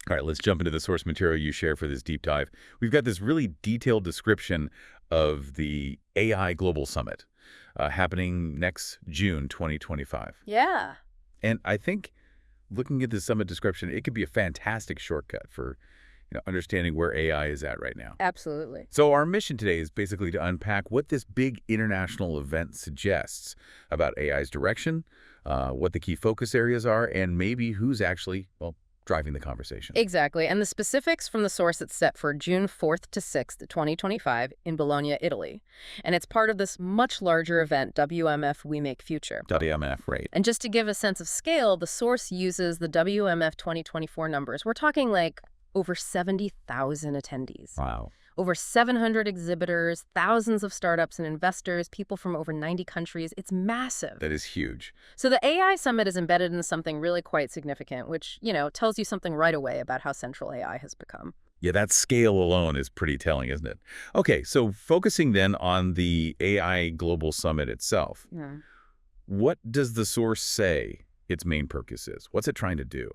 All right, let's jump into the source material you share for this deep dive. We've got this really detailed description of the AI Global Summit happening next June 2025. Yeah. And I think looking at the summit description, it could be a fantastic shortcut for understanding where AI is at right now. Absolutely. So our mission today is basically to unpack what this big international event suggests about AI's direction, what the key focus areas are, and maybe who's actually, well, driving the conversation. Exactly. And the specifics from the source it's set for June 4th to 6th, 2025 in Bologna, Italy. And it's part of this much larger event, WMF We Make Future. WMF, right. And just to give a sense of scale, the source uses the WMF 2024 numbers. We're talking like over 70,000 attendees. Wow. Over 700 exhibitors, thousands of startups and investors, people from over 90 countries. It's massive. That is huge. So the AI Summit is embedded in something really quite significant, which, tells you something right away about how central AI has become. Yeah, that scale alone is pretty telling, isn't it? Okay, so focusing then on the AI Global Summit itself, Yeah. what does the source say its main purpose is? What's it trying to do?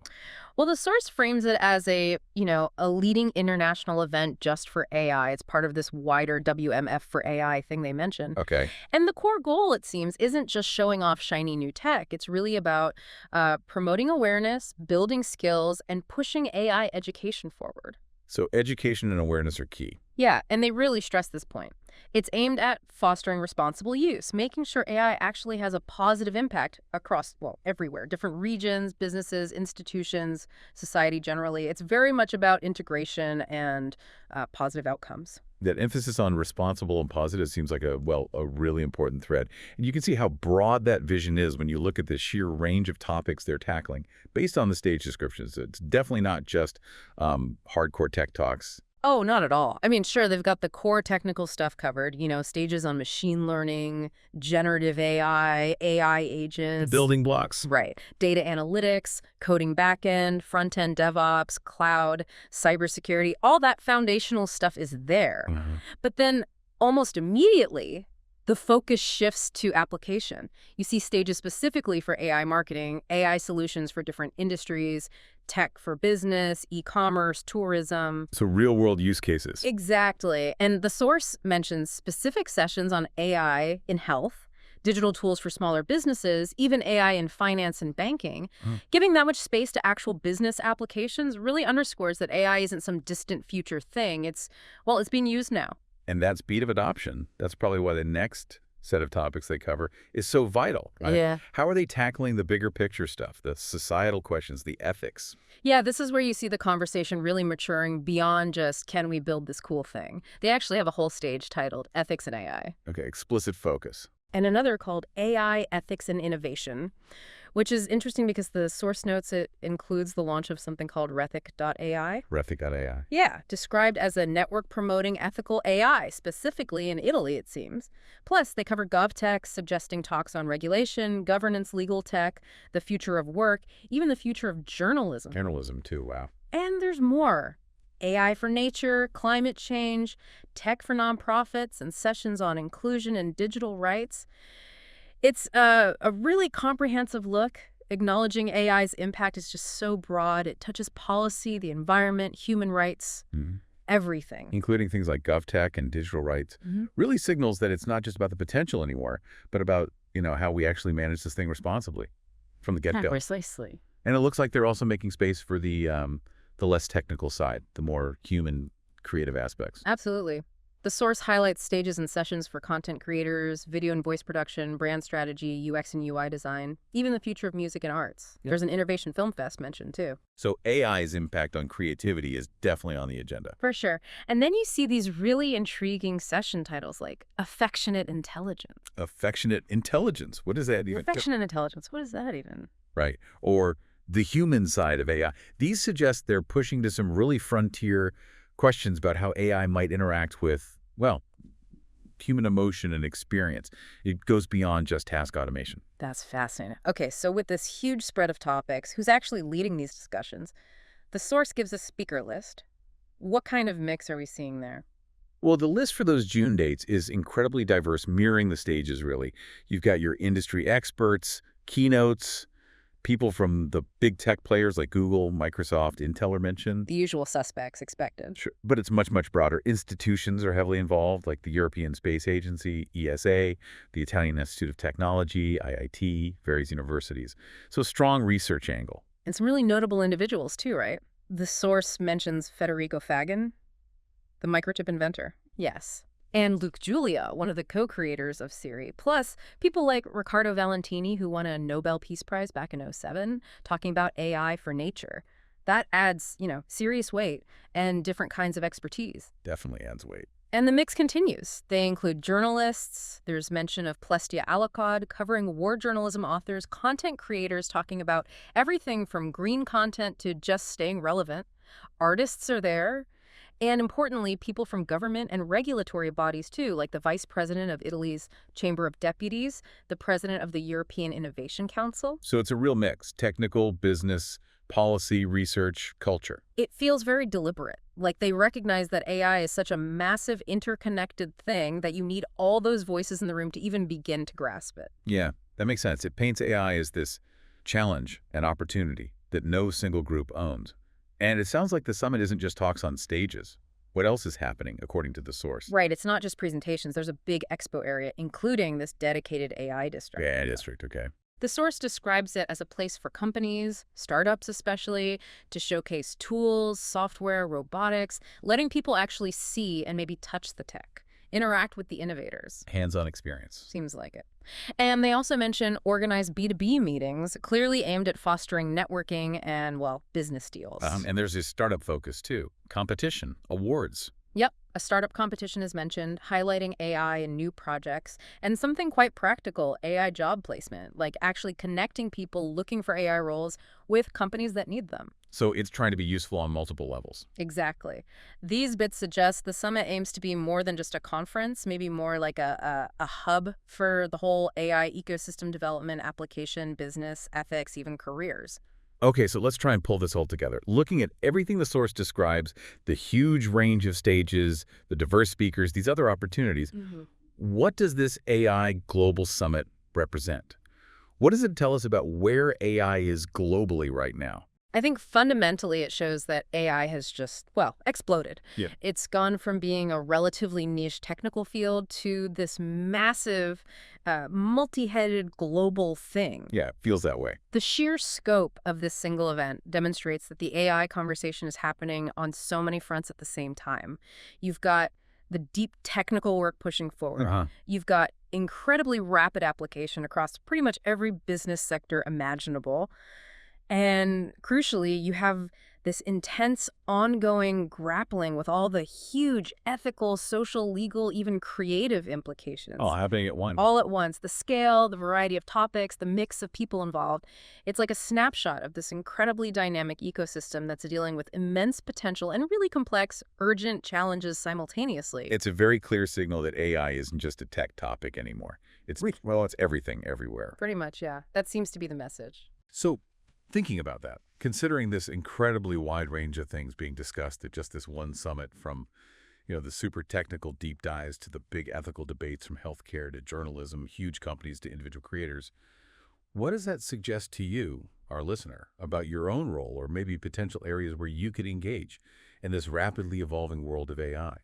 Well, the source frames it as a leading international event just for AI. It's part of this wider WMF for AI thing they mentioned. Okay. And the core goal, it seems, isn't just showing off shiny new tech. It's really about promoting awareness, building skills, and pushing AI education forward. So education and awareness are key. Yeah, and they really stress this point. It's aimed at fostering responsible use, making sure AI actually has a positive impact across, well, everywhere, different regions, businesses, institutions, society generally. It's very much about integration and positive outcomes. That emphasis on responsible and positive seems like a really important thread. And you can see how broad that vision is when you look at the sheer range of topics they're tackling based on the stage descriptions. It's definitely not just hardcore tech talks. Oh, not at all. I mean, sure, they've got the core technical stuff covered, stages on machine learning, generative AI, AI agents. Building blocks. Right. Data analytics, coding backend, front-end DevOps, cloud, cybersecurity, all that foundational stuff is there. Mm-hmm. But then almost immediately, the focus shifts to application. You see stages specifically for AI marketing, AI solutions for different industries, tech for business, e-commerce, tourism. So real-world use cases. Exactly. And the source mentions specific sessions on AI in health, digital tools for smaller businesses, even AI in finance and banking. Giving that much space to actual business applications really underscores that AI isn't some distant future thing. It's being used now. And that speed of adoption, that's probably why the next set of topics they cover is so vital, right? Yeah. How are they tackling the bigger picture stuff, the societal questions, the ethics? Yeah, this is where you see the conversation really maturing beyond just, can we build this cool thing? They actually have a whole stage titled Ethics and AI. Okay, explicit focus. And another called AI, Ethics and Innovation, which is interesting because the source notes it includes the launch of something called Rethic.ai. Rethic.ai. Yeah, described as a network promoting ethical AI, specifically in Italy, it seems. Plus, they cover GovTech, suggesting talks on regulation, governance, legal tech, the future of work, even the future of journalism. Journalism, too, wow. And there's more. AI for nature, climate change, tech for nonprofits, and sessions on inclusion and digital rights. It's a really comprehensive look. Acknowledging AI's impact is just so broad. It touches policy, the environment, human rights, everything. Including things like GovTech and digital rights. Really signals that it's not just about the potential anymore, but about, how we actually manage this thing responsibly from the get-go. Precisely. And it looks like they're also making space for the less technical side, the more human, creative aspects. Absolutely. The source highlights stages and sessions for content creators, video and voice production, brand strategy, UX and UI design, even the future of music and arts. Yep. There's an Innovation Film Fest mentioned, too. So AI's impact on creativity is definitely on the agenda. For sure. And then you see these really intriguing session titles like Affectionate Intelligence. Affectionate intelligence. What does that even... Affectionate Intelligence. What is that even? Right. Or the human side of AI. These suggest they're pushing to some really frontier questions about how AI might interact with, human emotion and experience. It goes beyond just task automation. That's fascinating. Okay, so with this huge spread of topics, who's actually leading these discussions? The source gives a speaker list. What kind of mix are we seeing there? Well, the list for those June dates is incredibly diverse, mirroring the stages, really. You've got your industry experts, keynotes, People from the big tech players like Google, Microsoft, Intel are mentioned. The usual suspects expected. Sure. But it's much, much broader. Institutions are heavily involved, like the European Space Agency, ESA, the Italian Institute of Technology, IIT, various universities. So strong research angle. And some really notable individuals, too, right? The source mentions Federico Fagan, the microchip inventor. Yes. And Luke Julia, one of the co-creators of Siri. Plus, people like Riccardo Valentini, who won a Nobel Peace Prize back in '07, talking about AI for nature. That adds, serious weight and different kinds of expertise. Definitely adds weight. And the mix continues. They include journalists. There's mention of Plestia Alakad, covering war journalism authors, content creators talking about everything from green content to just staying relevant. Artists are there. And importantly, people from government and regulatory bodies, too, like the vice president of Italy's Chamber of Deputies, the president of the European Innovation Council. So it's a real mix: technical, business, policy, research, culture. It feels very deliberate. Like they recognize that AI is such a massive, interconnected thing that you need all those voices in the room to even begin to grasp it. Yeah, that makes sense. It paints AI as this challenge and opportunity that no single group owns. And it sounds like the summit isn't just talks on stages. What else is happening, according to the source? Right, it's not just presentations. There's a big expo area, including this dedicated AI district. Yeah, district, okay. The source describes it as a place for companies, startups especially, to showcase tools, software, robotics, letting people actually see and maybe touch the tech, interact with the innovators. Hands-on experience. Seems like it. And they also mention organized B2B meetings, clearly aimed at fostering networking and, well, business deals. And there's this startup focus, too. Competition, awards. Yep, a startup competition is mentioned, highlighting AI and new projects, and something quite practical, AI job placement, like actually connecting people looking for AI roles with companies that need them. So it's trying to be useful on multiple levels. Exactly. These bits suggest the summit aims to be more than just a conference, maybe more like a hub for the whole AI ecosystem development, application, business, ethics, even careers. Okay, so let's try and pull this all together. Looking at everything the source describes, the huge range of stages, the diverse speakers, these other opportunities, what does this AI Global Summit represent? What does it tell us about where AI is globally right now? I think fundamentally it shows that AI has just, well, exploded. Yeah. It's gone from being a relatively niche technical field to this massive, multi-headed global thing. Yeah, it feels that way. The sheer scope of this single event demonstrates that the AI conversation is happening on so many fronts at the same time. You've got the deep technical work pushing forward. You've got incredibly rapid application across pretty much every business sector imaginable. And crucially, you have this intense, ongoing grappling with all the huge ethical, social, legal, even creative implications. All happening at once. All at once. The scale, the variety of topics, the mix of people involved. It's like a snapshot of this incredibly dynamic ecosystem that's dealing with immense potential and really complex, urgent challenges simultaneously. It's a very clear signal that AI isn't just a tech topic anymore. It's everything, everywhere. Pretty much, yeah. That seems to be the message. So, thinking about that, considering this incredibly wide range of things being discussed at just this one summit, from the super technical deep dives to the big ethical debates, from healthcare to journalism, huge companies to individual creators, what does that suggest to you, our listener, about your own role or maybe potential areas where you could engage in this rapidly evolving world of AI?